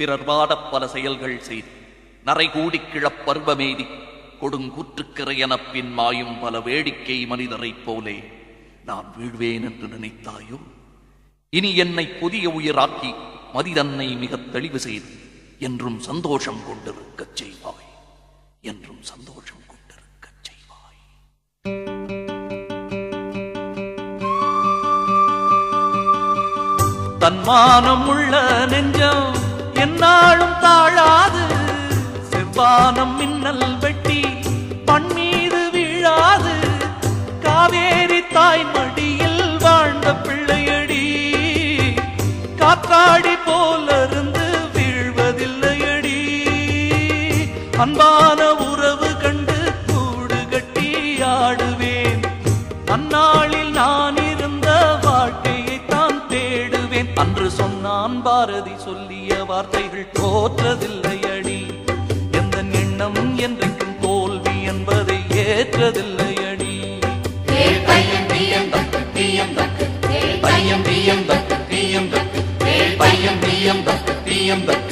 பிறர் வாடப் பல செயல்கள் செய்து நரைகூடி கிழப் பருவமேதி கொடுங்கூற்றுக்கிறையெனப் பின் மாயும் பல வேடிக்கை மனிதரைப் போலே நான் வீழ்வேன் என்று நினைத்தாயோ? இனி என்னை புதிய உயிராக்கி மதிதன்னை மிகத் தெளிவு செய்து என்றும் சந்தோஷம் கொண்டிருக்கச் செய்வாய், என்றும் சந்தோஷம் கொண்டிருக்கச் செய்வாய். தன்மானம் உள்ள நெஞ்சம் என்னாலும் தாழாது, செவ்வானம் மின்னல் வெட்டி பண்மீது வீழாது. காவேரி தாய் மடியில் வாழ்ந்த பிள்ளையடி, காற்றாடி போலிருந்து வீழ்வதில்லையடி. அன்பான உறவு கண்டு கூடு கட்டி ஆடுவேன், அந்நாளில் நான் இருந்த வாழ்க்கையை தான் தேடுவேன். அன்று சொன்னான் பாரதி சொல்லிய வார்த்தைகள் தோற்றதில்லையடி. எந்த எண்ணம் என்றைக்கும் தோல்வி என்பதை ஏற்றதில்லையடி. பையம் பியம் பக்கு பியம் பக்கு, பையம் பியம் பக்கு பியம் பக்கு, பையம் பியம் பக்கு பியம் பக்கு.